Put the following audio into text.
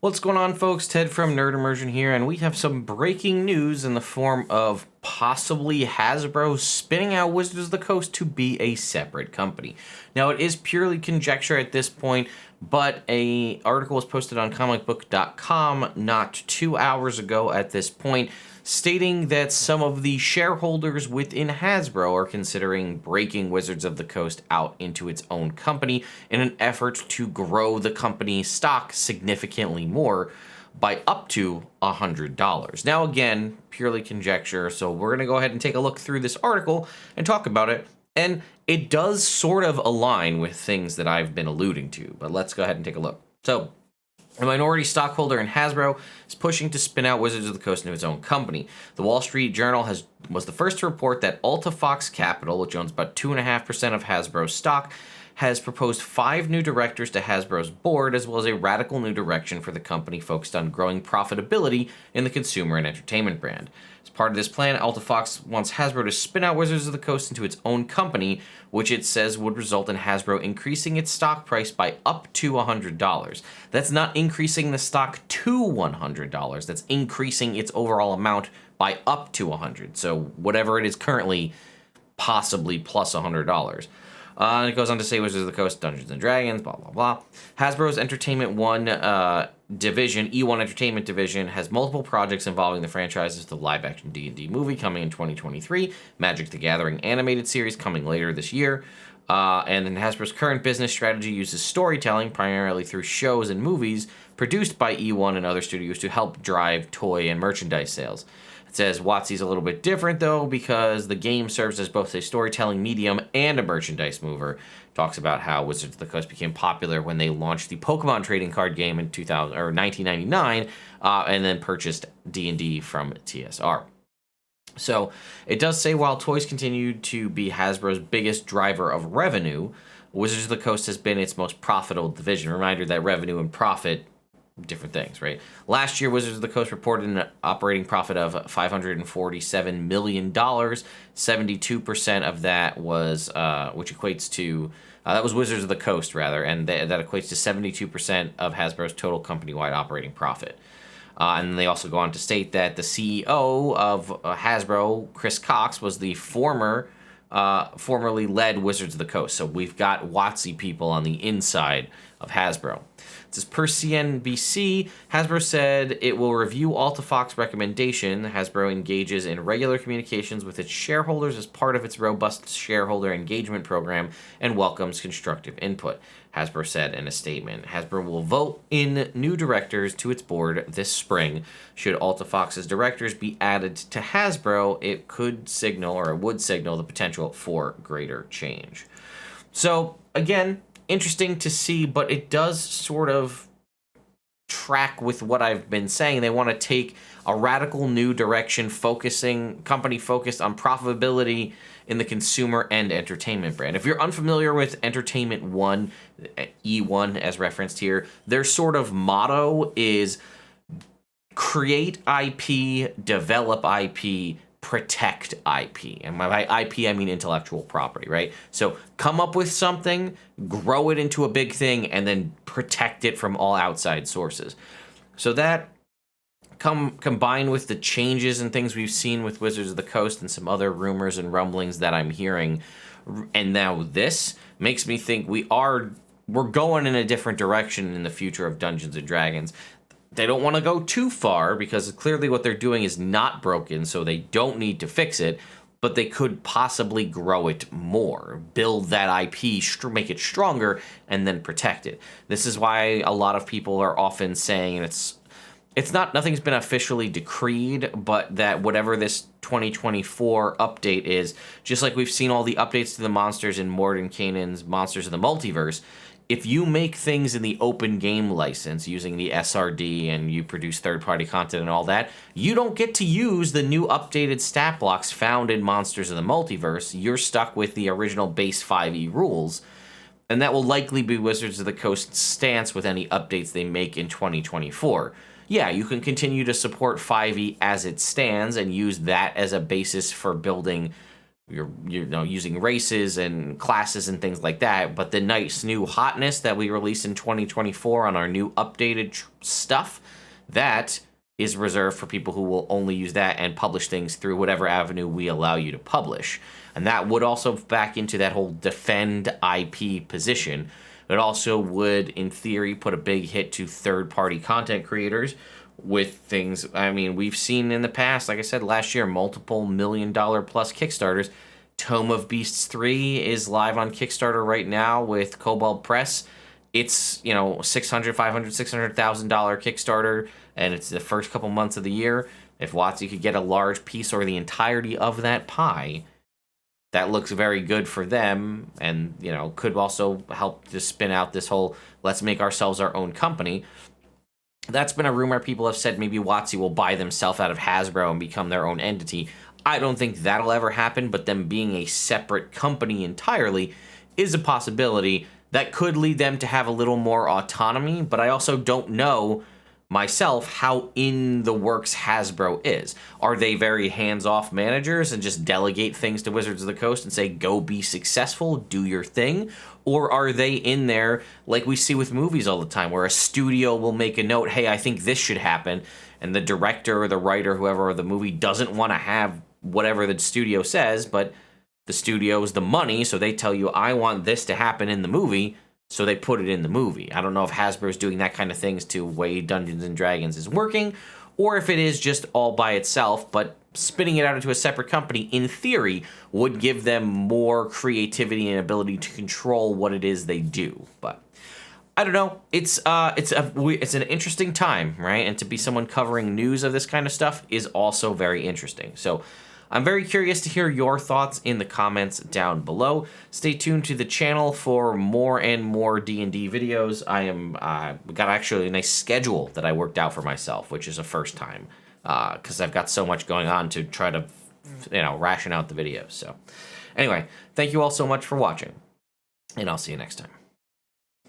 What's going on, folks? Ted from Immersion here, and we have some breaking news in the form of possibly Hasbro spinning out Wizards of the Coast to be a separate company. Now, it is purely conjecture at this point, but an article was posted on comicbook.com not 2 hours ago at this point, stating that some of the shareholders within Hasbro are considering breaking Wizards of the Coast out into its own company in an effort to grow the company's stock significantly more by up to $100. Now, again, purely conjecture, so we're going to go ahead and take a look through this article and talk about it, and it does sort of align with things that I've been alluding to, but let's go ahead and take a look. So, a minority stockholder in Hasbro is pushing to spin out Wizards of the Coast into its own company. The Wall Street Journal was the first to report that AltaFox Capital, which owns about 2.5% of Hasbro's stock, has proposed 5 new directors to Hasbro's board, as well as a radical new direction for the company focused on growing profitability in the consumer and entertainment brand. As part of this plan, AltaFox wants Hasbro to spin out Wizards of the Coast into its own company, which it says would result in Hasbro increasing its stock price by up to $100. That's not increasing the stock to $100. That's increasing its overall amount by up to $100. So whatever it is currently, possibly plus $100. And it goes on to say Wizards of the Coast, Dungeons & Dragons, blah, blah, blah. Hasbro's Entertainment One division, E1 Entertainment Division, has multiple projects involving the franchises, the live-action D&D movie coming in 2023, Magic the Gathering animated series coming later this year, and then Hasbro's current business strategy uses storytelling, primarily through shows and movies, produced by E1 and other studios to help drive toy and merchandise sales. It says WotC's a little bit different, though, because the game serves as both a storytelling medium and a merchandise mover. Talks about how Wizards of the Coast became popular when they launched the Pokemon trading card game in 1999, and then purchased D&D from TSR. So it does say while toys continue to be Hasbro's biggest driver of revenue, Wizards of the Coast has been its most profitable division. Reminder that revenue and profit, different things, right? Last year, Wizards of the Coast reported an operating profit of $547 million. 72% of that was, which equates to, that was Wizards of the Coast, rather, and that equates to 72% of Hasbro's total company-wide operating profit. And they also go on to state that the CEO of Hasbro, Chris Cox, was the formerly led Wizards of the Coast. So we've got WotC people on the inside of Hasbro. It says, per CNBC, Hasbro said it will review AltaFox's recommendation. Hasbro engages in regular communications with its shareholders as part of its robust shareholder engagement program and welcomes constructive input, Hasbro said in a statement. Hasbro will vote in new directors to its board this spring. Should AltaFox's directors be added to Hasbro, it would signal the potential for greater change. So, again, interesting to see, but it does sort of track with what I've been saying. They want to take a radical new direction, company focused on profitability in the consumer and entertainment brand. If you're unfamiliar with Entertainment One, E1 as referenced here, their sort of motto is create IP, develop IP, protect IP. And by IP, I mean intellectual property, right? So come up with something, grow it into a big thing, and then protect it from all outside sources. So that combined with the changes and things we've seen with Wizards of the Coast and some other rumors and rumblings that I'm hearing, and now this makes me think we're going in a different direction in the future of Dungeons & Dragons. They don't want to go too far because clearly what they're doing is not broken, so they don't need to fix it, but they could possibly grow it more, build that IP, make it stronger, and then protect it. This is why a lot of people are often saying, and nothing's been officially decreed, but that whatever this 2024 update is, just like we've seen all the updates to the monsters in Morden Kanan's Monsters of the Multiverse, if you make things in the open game license using the SRD and you produce third-party content and all that, you don't get to use the new updated stat blocks found in Monsters of the Multiverse. You're stuck with the original base 5e rules, and that will likely be Wizards of the Coast's stance with any updates they make in 2024. Yeah, you can continue to support 5e as it stands and use that as a basis for building you're using races and classes and things like that. But the nice new hotness that we released in 2024 on our new updated stuff, that is reserved for people who will only use that and publish things through whatever avenue we allow you to publish. And that would also back into that whole defend IP position. It also would, in theory, put a big hit to third-party content creators with things. I mean, we've seen in the past, like I said, last year, multiple $1 million plus Kickstarters. Tome of Beasts 3 is live on Kickstarter right now with Cobalt Press. It's, $600,000, $500,000, $600,000 Kickstarter, and it's the first couple months of the year. If WotC could get a large piece or the entirety of that pie, that looks very good for them, and, could also help to spin out this whole let's make ourselves our own company. That's been a rumor. People have said maybe WotC will buy themselves out of Hasbro and become their own entity. I don't think that'll ever happen, but them being a separate company entirely is a possibility that could lead them to have a little more autonomy, but I also don't know myself how in the works Hasbro is. Are they very hands-off managers and just delegate things to Wizards of the Coast and say, go be successful, do your thing? Or are they in there like we see with movies all the time, where a studio will make a note, hey, I think this should happen, and the director or the writer, whoever of the movie, doesn't want to have whatever the studio says, but the studio is the money, so they tell you, I want this to happen in the movie, so they put it in the movie. I don't know if Hasbro's doing that kind of things to way Dungeons & Dragons is working, or if it is just all by itself, but spinning it out into a separate company, in theory, would give them more creativity and ability to control what it is they do. But I don't know. It's an interesting time, right? And to be someone covering news of this kind of stuff is also very interesting. So I'm very curious to hear your thoughts in the comments down below. Stay tuned to the channel for more and more D&D videos. Got actually a nice schedule that I worked out for myself, which is a first time, because I've got so much going on to try to, ration out the videos. So anyway, thank you all so much for watching, and I'll see you next time.